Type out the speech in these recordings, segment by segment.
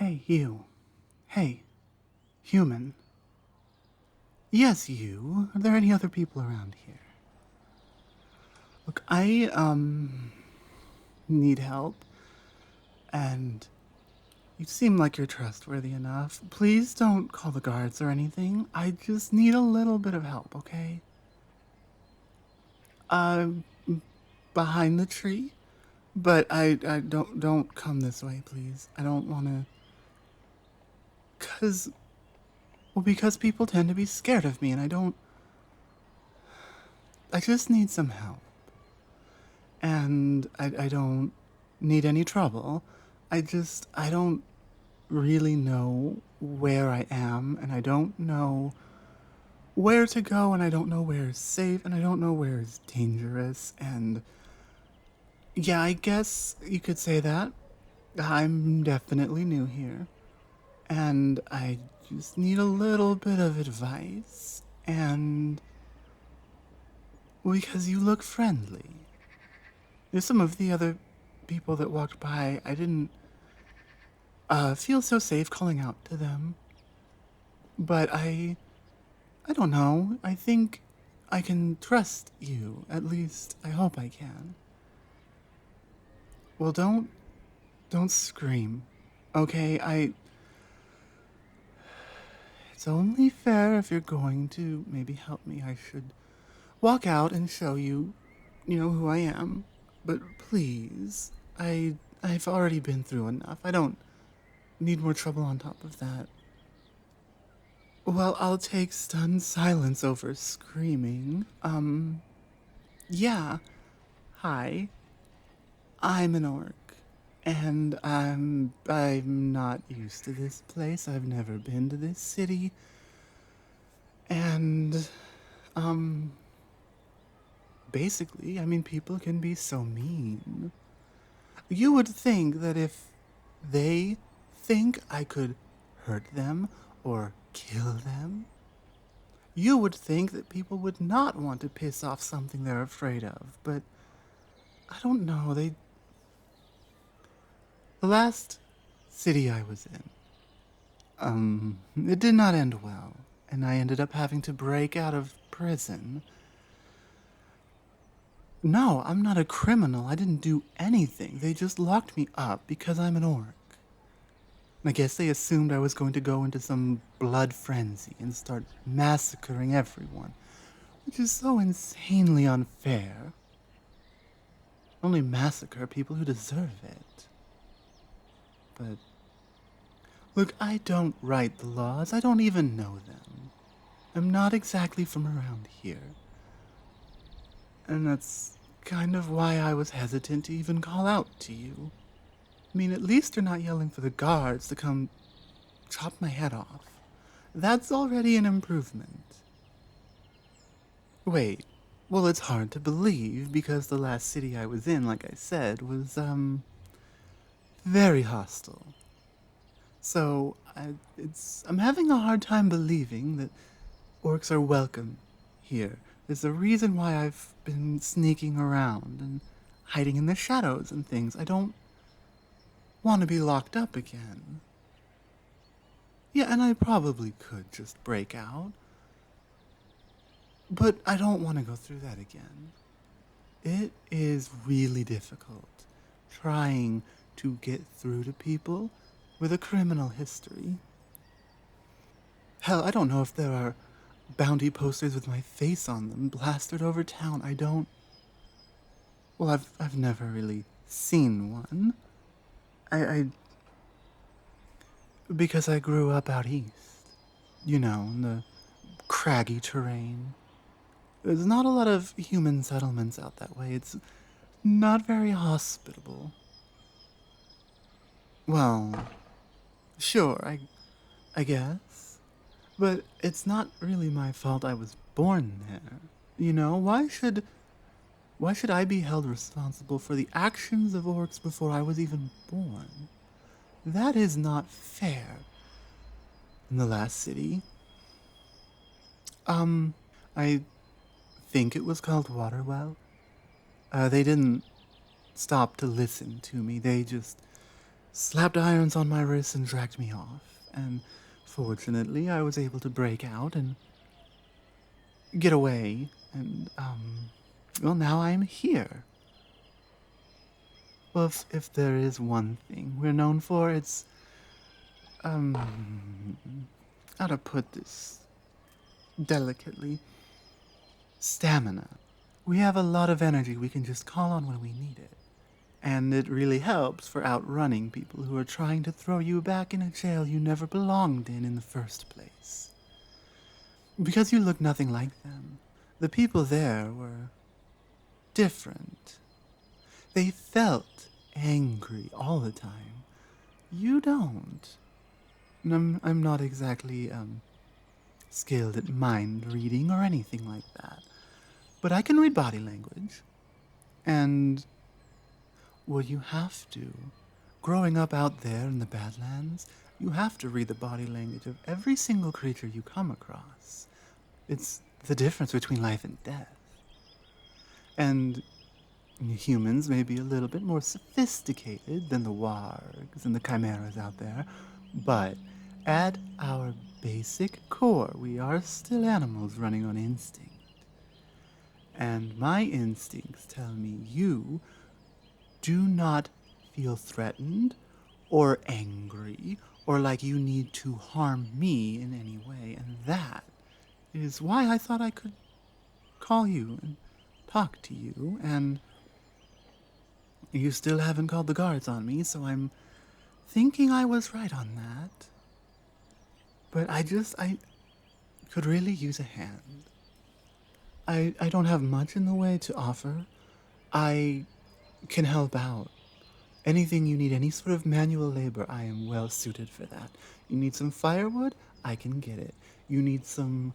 Hey, you. Hey, human. Yes, you. Are there any other people around here? Look, I, need help, and you seem like you're trustworthy enough. Please don't call the guards or anything. I just need a little bit of help, okay? Uh, behind the tree? But I don't come this way, please. I don't wanna, because people tend to be scared of me, and I just need some help. And I don't need any trouble. I don't really know where I am, and I don't know where to go, and I don't know where is safe, and I don't know where is dangerous, and yeah, I guess you could say that. I'm definitely new here, and I just need a little bit of advice, and because you look friendly. There's some of the other people that walked by, I didn't feel so safe calling out to them. But I don't know. I think I can trust you. At least I hope I can. Well, don't scream. Okay, it's only fair if you're going to maybe help me. I should walk out and show you, who I am. But please, I've already been through enough. I don't need more trouble on top of that. Well, I'll take stunned silence over screaming. Yeah. Hi. I'm an orc. And I'm not used to this place. I've never been to this city. And um basically, people can be so mean. You would think that if they think I could hurt them or kill them, you would think that people would not want to piss off something they're afraid of, but I don't know. The last city I was in, it did not end well, and I ended up having to break out of prison. No, I'm not a criminal. I didn't do anything. They just locked me up because I'm an orc. I guess they assumed I was going to go into some blood frenzy and start massacring everyone, which is so insanely unfair. Only massacre people who deserve it. But look, I don't write the laws. I don't even know them. I'm not exactly from around here. And that's kind of why I was hesitant to even call out to you. At least you're not yelling for the guards to come chop my head off. That's already an improvement. Wait, well, it's hard to believe because the last city I was in, like I said, was, very hostile. So, I'm having a hard time believing that orcs are welcome here. There's a reason why I've been sneaking around and hiding in the shadows and things. I don't want to be locked up again. Yeah, and I probably could just break out. But I don't want to go through that again. It is really difficult trying to get through to people with a criminal history. Hell, I don't know if there are bounty posters with my face on them plastered over town. I don't. Well, I've never really seen one. I because I grew up out east. In the craggy terrain. There's not a lot of human settlements out that way. It's not very hospitable. Well, sure, I guess. But it's not really my fault I was born there. Why should I be held responsible for the actions of orcs before I was even born? That is not fair. In the last city, I think it was called Waterwell. They didn't stop to listen to me. They just slapped irons on my wrists and dragged me off. And fortunately, I was able to break out and get away. And, well, now I'm here. Well, if there is one thing we're known for, it's, how to put this delicately, stamina. We have a lot of energy we can just call on when we need it. And it really helps for outrunning people who are trying to throw you back in a jail you never belonged in the first place. Because you look nothing like them. The people there were different. They felt angry all the time. You don't. And I'm not exactly, skilled at mind reading or anything like that. But I can read body language. And, well, you have to. Growing up out there in the Badlands, you have to read the body language of every single creature you come across. It's the difference between life and death. And humans may be a little bit more sophisticated than the wargs and the chimeras out there, but at our basic core, we are still animals running on instinct. And my instincts tell me you do not feel threatened or angry or like you need to harm me in any way. And that is why I thought I could call you and talk to you. And you still haven't called the guards on me, so I'm thinking I was right on that. But I could really use a hand. I don't have much in the way to offer. I can help out. Anything you need, any sort of manual labor, I am well suited for that. You need some firewood? I can get it. You need some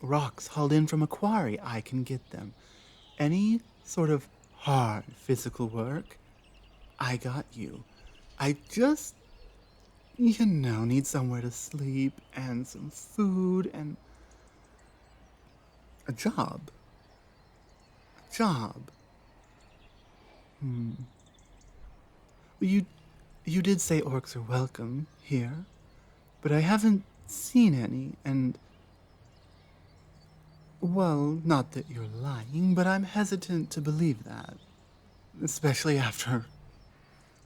rocks hauled in from a quarry? I can get them. Any sort of hard physical work? I got you. I just, need somewhere to sleep and some food and a job. A job. You did say orcs are welcome here, but I haven't seen any, and, well, not that you're lying, but I'm hesitant to believe that, especially after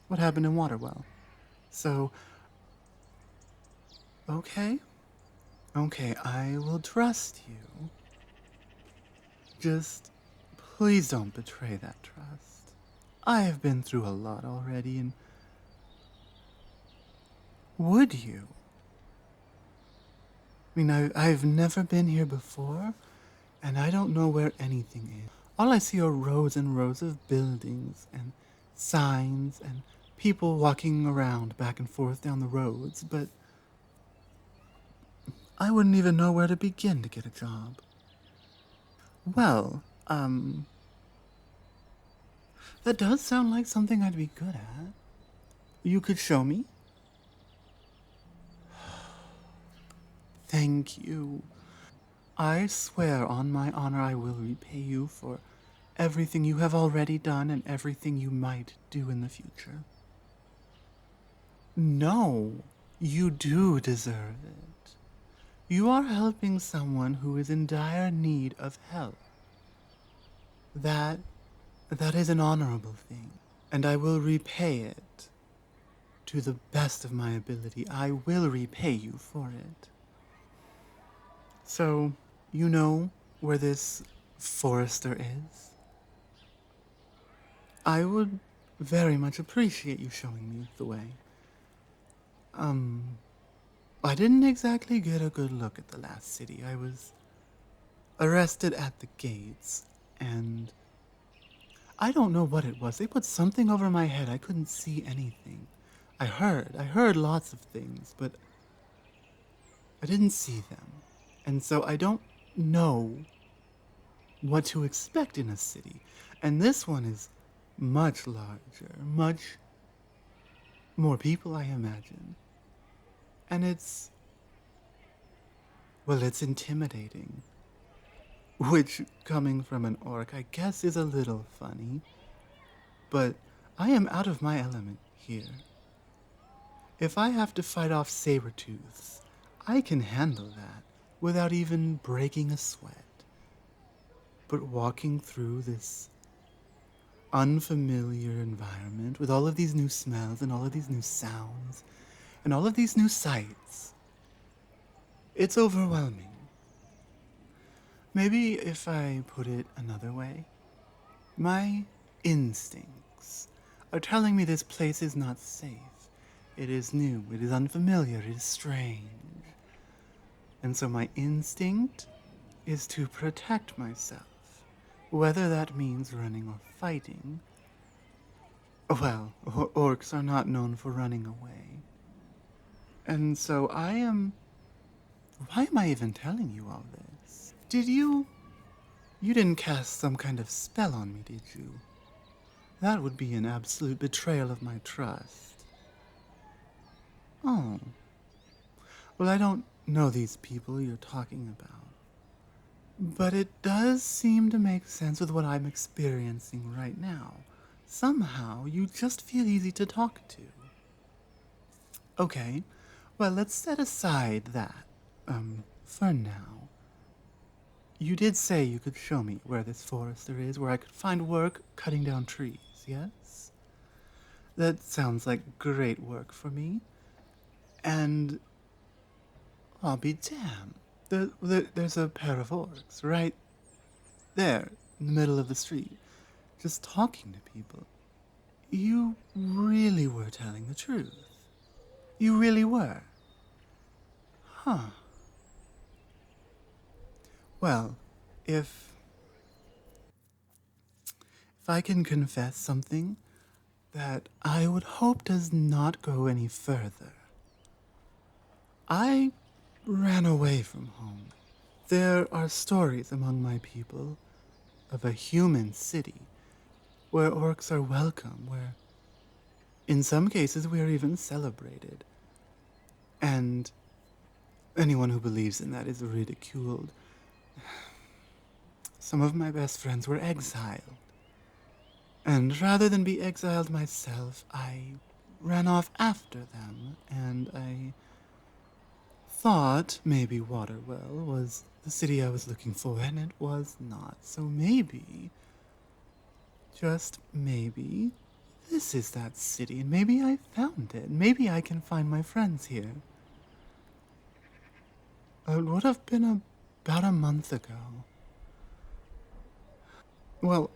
what happened in Waterwell. So, okay, I will trust you. Just please don't betray that trust. I have been through a lot already, and would you? I mean, I've never been here before, and I don't know where anything is. All I see are rows and rows of buildings and signs and people walking around back and forth down the roads, but I wouldn't even know where to begin to get a job. Well, that does sound like something I'd be good at. You could show me? Thank you. I swear on my honor I will repay you for everything you have already done and everything you might do in the future. No, you do deserve it. You are helping someone who is in dire need of help. That is an honorable thing, and I will repay it. To the best of my ability, I will repay you for it. So, you know where this forester is? I would very much appreciate you showing me the way. I didn't exactly get a good look at the last city. I was arrested at the gates, and I don't know what it was. They put something over my head. I couldn't see anything. I heard lots of things, but I didn't see them. And so I don't know what to expect in a city. And this one is much larger, much more people, I imagine. And it's intimidating. Which, coming from an orc, I guess is a little funny. But I am out of my element here. If I have to fight off saber-tooths, I can handle that without even breaking a sweat. But walking through this unfamiliar environment with all of these new smells and all of these new sounds and all of these new sights, it's overwhelming. Maybe if I put it another way, my instincts are telling me this place is not safe. It is new, it is unfamiliar, it is strange. And so my instinct is to protect myself, whether that means running or fighting. Well, orcs are not known for running away. And so I am... Why am I even telling you all this? Did you... You didn't cast some kind of spell on me, did you? That would be an absolute betrayal of my trust. Oh. Well, I don't know these people you're talking about. But it does seem to make sense with what I'm experiencing right now. Somehow, you just feel easy to talk to. Okay, well, let's set aside that, for now. You did say you could show me where this forester is, where I could find work cutting down trees, yes? That sounds like great work for me. And I'll be damned. There's a pair of orcs right there in the middle of the street, just talking to people. You really were telling the truth. You really were. Huh. Well, if I can confess something that I would hope does not go any further. I ran away from home. There are stories among my people of a human city where orcs are welcome, where in some cases we are even celebrated. And anyone who believes in that is ridiculed. Some of my best friends were exiled. And rather than be exiled myself, I ran off after them, and I thought maybe Waterwell was the city I was looking for, and it was not. So maybe, just maybe, this is that city, and maybe I found it. Maybe I can find my friends here. It would have been about a month ago. Well,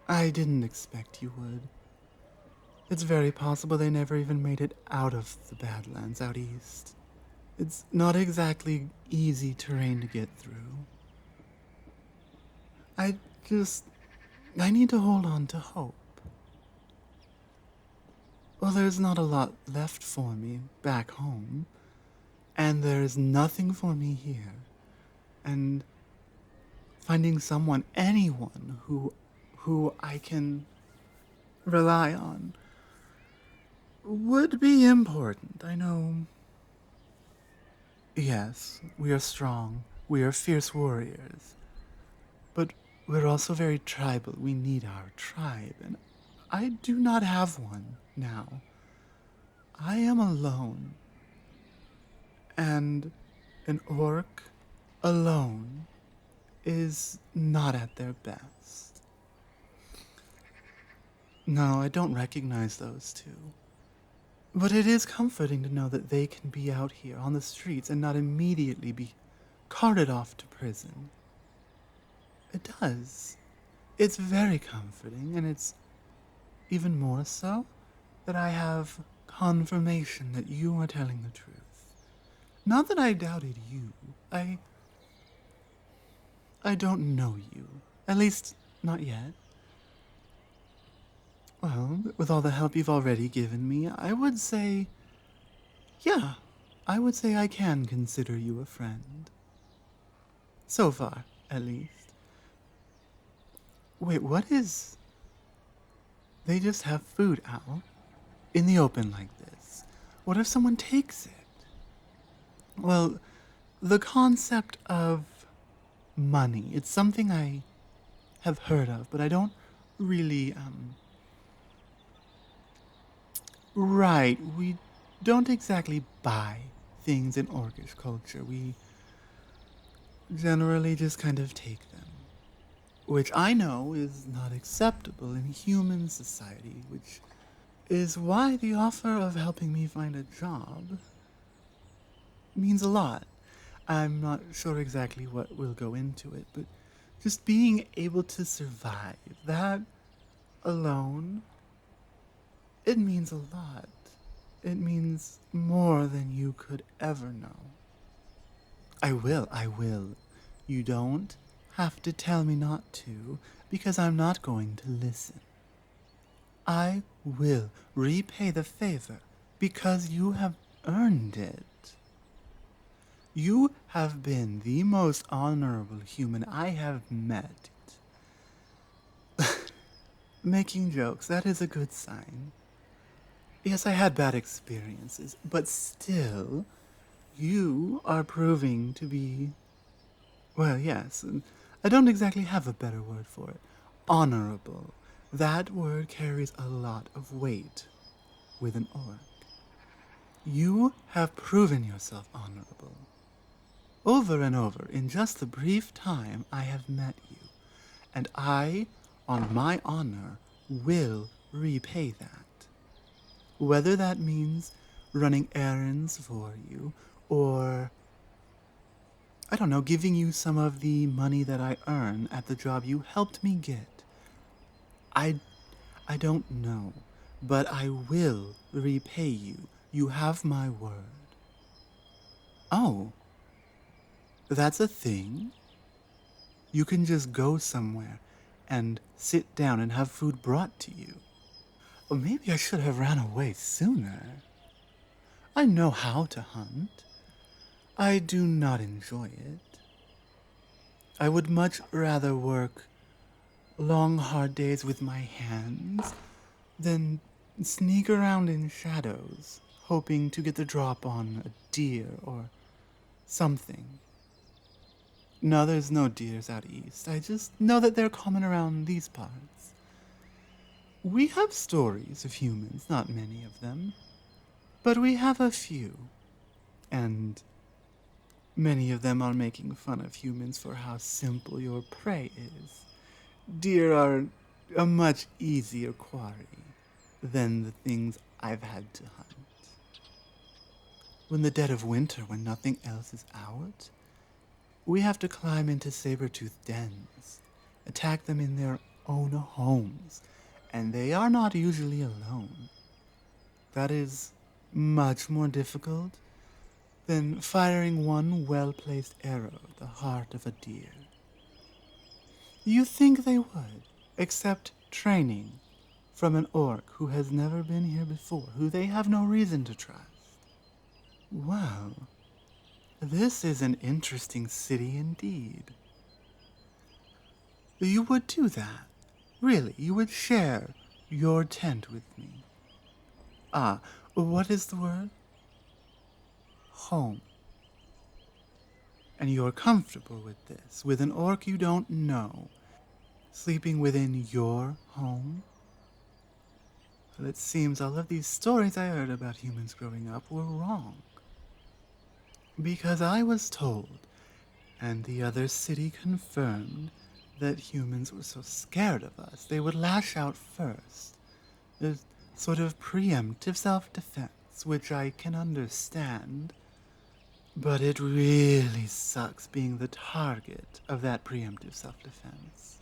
I didn't expect you would. It's very possible they never even made it out of the Badlands out east. It's not exactly easy terrain to get through. I need to hold on to hope. Well, there's not a lot left for me back home, and there's nothing for me here. And finding someone, anyone who I can rely on would be important. I know. Yes, we are strong. We are fierce warriors. But we're also very tribal. We need our tribe, and I do not have one now. I am alone. And an orc alone is not at their best. No, I don't recognize those two. But it is comforting to know that they can be out here on the streets and not immediately be carted off to prison. It does. It's very comforting, and it's even more so that I have confirmation that you are telling the truth. Not that I doubted you. I don't know you. At least, not yet. Well, with all the help you've already given me, I would say... Yeah, I would say I can consider you a friend. So far, at least. Wait, what is... They just have food out? In the open like this? What if someone takes it? Well, the concept of money, it's something I have heard of, but I don't really, Right, we don't exactly buy things in orcish culture. We generally just kind of take them. Which I know is not acceptable in human society, which is why the offer of helping me find a job means a lot. I'm not sure exactly what will go into it, but just being able to survive, that alone, it means a lot. It means more than you could ever know. I will. You don't have to tell me not to, because I'm not going to listen. I will repay the favor because you have earned it. You have been the most honorable human I have met. Making jokes, that is a good sign. Yes, I had bad experiences, but still, you are proving to be, well, yes, I don't exactly have a better word for it. Honorable. That word carries a lot of weight with an orc. You have proven yourself honorable. Over and over in just the brief time I have met you, and I, on my honor, will repay that. Whether that means running errands for you, or, I don't know, giving you some of the money that I earn at the job you helped me get. I, I don't know, but I will repay you. You have my word. Oh, that's a thing? You can just go somewhere and sit down and have food brought to you. Or maybe I should have ran away sooner. I know how to hunt. I do not enjoy it. I would much rather work long, hard days with my hands than sneak around in shadows, hoping to get the drop on a deer or something. No, there's no deers out east. I just know that they're common around these parts. We have stories of humans, not many of them, but we have a few. And many of them are making fun of humans for how simple your prey is. Deer are a much easier quarry than the things I've had to hunt. In the dead of winter, when nothing else is out, we have to climb into saber-toothed dens, attack them in their own homes, and they are not usually alone. That is much more difficult than firing one well-placed arrow at the heart of a deer. You think they would, accept training from an orc who has never been here before, who they have no reason to trust. Well, this is an interesting city indeed. You would do that. Really, you would share your tent with me. Ah, what is the word? Home. And you're comfortable with this, with an orc you don't know, sleeping within your home? Well, it seems all of these stories I heard about humans growing up were wrong. Because I was told, and the other city confirmed, that humans were so scared of us, they would lash out first. There's sort of preemptive self-defense, which I can understand. But it really sucks being the target of that preemptive self-defense.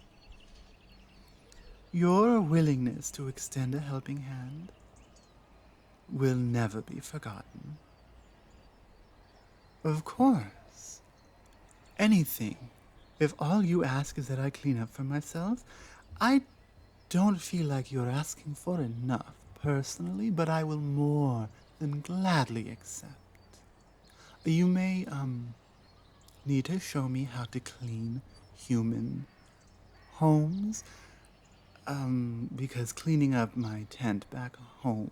Your willingness to extend a helping hand will never be forgotten. Of course. Anything. If all you ask is that I clean up for myself, I don't feel like you're asking for enough, personally, but I will more than gladly accept. You may, need to show me how to clean human homes, because cleaning up my tent back home,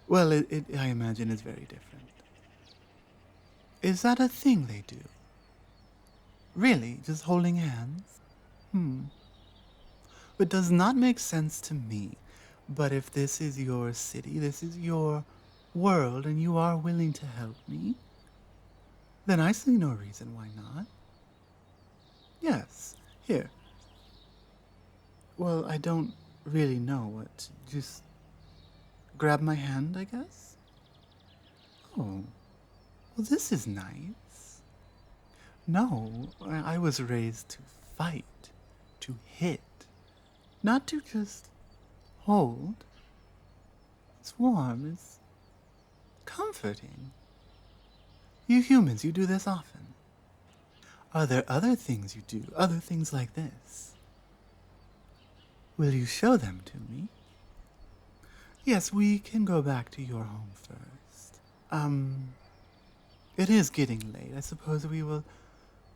well, I imagine is very different. Is that a thing they do? Really? Just holding hands? It does not make sense to me. But if this is your city, this is your world, and you are willing to help me, then I see no reason why not. Yes, here. Well, I don't really know what to just grab my hand, I guess? Oh, well, this is nice. No, I was raised to fight, to hit, not to just hold. It's warm, it's comforting. You humans, you do this often. Are there other things you do, other things like this? Will you show them to me? Yes, we can go back to your home first. It is getting late. I suppose we will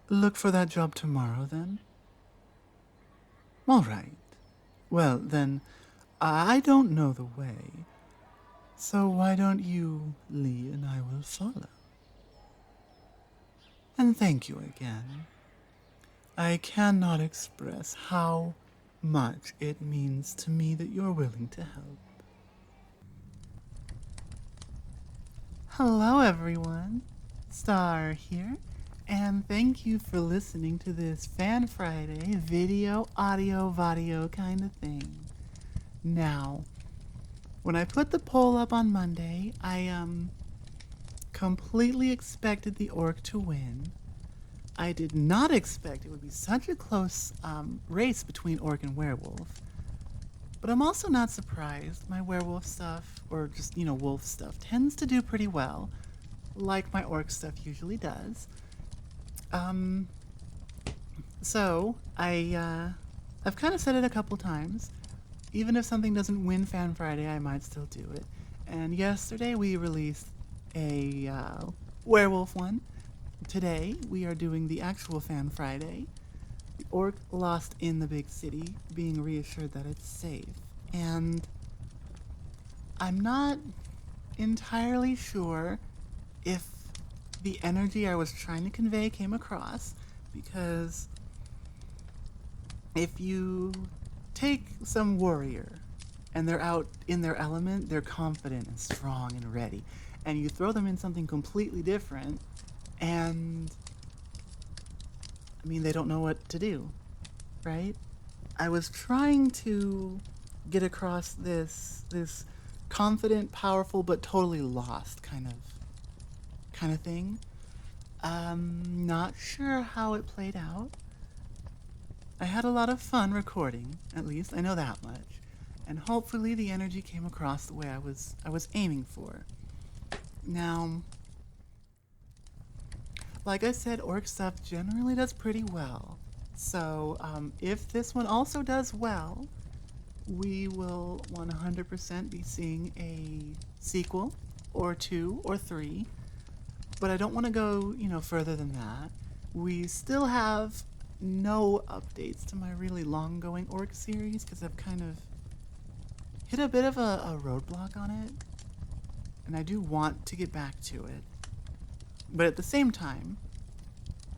look for that job tomorrow then? All right. Well, then, I don't know the way, so why don't you lead and I will follow? And thank you again. I cannot express how much it means to me that you're willing to help. Hello, everyone. Star here, and thank you for listening to this Fan Friday video, audio, vadio kind of thing. Now, when I put the poll up on Monday, I completely expected the orc to win. I did not expect it would be such a close race between orc and werewolf. But I'm also not surprised. My werewolf stuff, or just, wolf stuff, tends to do pretty well, like my orc stuff usually does. So, I've kind of said it a couple times. Even if something doesn't win Fan Friday, I might still do it. And yesterday we released a werewolf one. Today we are doing the actual Fan Friday. The orc lost in the big city, being reassured that it's safe. And I'm not entirely sure if the energy I was trying to convey came across, because if you take some warrior and they're out in their element, they're confident and strong and ready, and you throw them in something completely different, and they don't know what to do, right? I was trying to get across this confident, powerful, but totally lost kind of thing. Not sure how it played out. I had a lot of fun recording, at least I know that much, and hopefully the energy came across the way I was aiming for. Now, like I said, orc stuff generally does pretty well. So if this one also does well, we will 100% be seeing a sequel, or 2, or 3. But I don't want to go, further than that. We still have no updates to my really long-going orc series, because I've kind of hit a bit of a roadblock on it. And I do want to get back to it. But at the same time,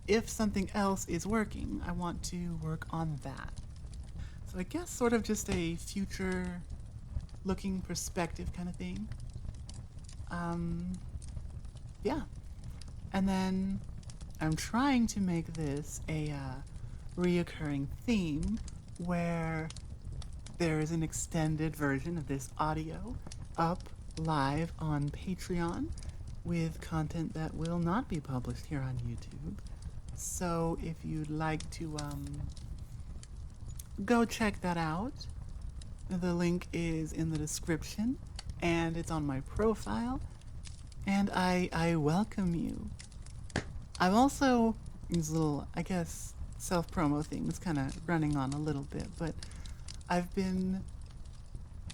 if something else is working, I want to work on that. So I guess sort of just a future looking perspective kind of thing. Yeah. And then I'm trying to make this a reoccurring theme where there is an extended version of this audio up live on Patreon with content that will not be published here on YouTube. So if you'd like to go check that out, the link is in the description and it's on my profile, and I welcome you. I've also, these little, I guess, self-promo things kind of running on a little bit, but I've been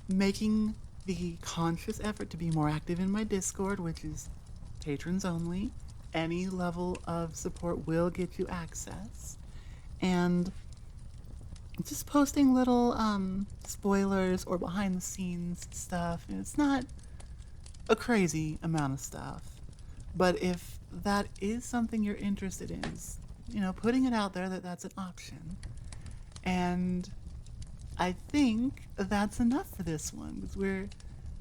making the conscious effort to be more active in my Discord, which is patrons only. Any level of support will get you access. And just posting little spoilers or behind the scenes stuff. It's not a crazy amount of stuff. But if that is something you're interested in, putting it out there that that's an option. And I think that's enough for this one, because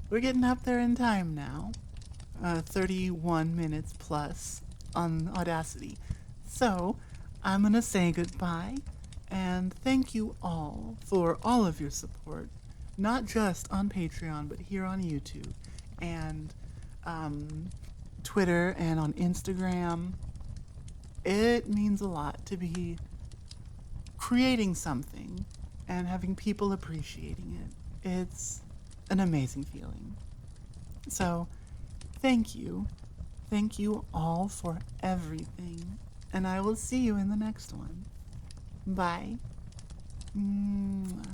we're getting up there in time now. 31 minutes plus on Audacity. So, I'm gonna say goodbye and thank you all for all of your support, not just on Patreon, but here on YouTube and um, Twitter and on Instagram. It means a lot to be creating something and having people appreciating it. It's an amazing feeling. So, thank you. Thank you all for everything. And I will see you in the next one. Bye. Mwah.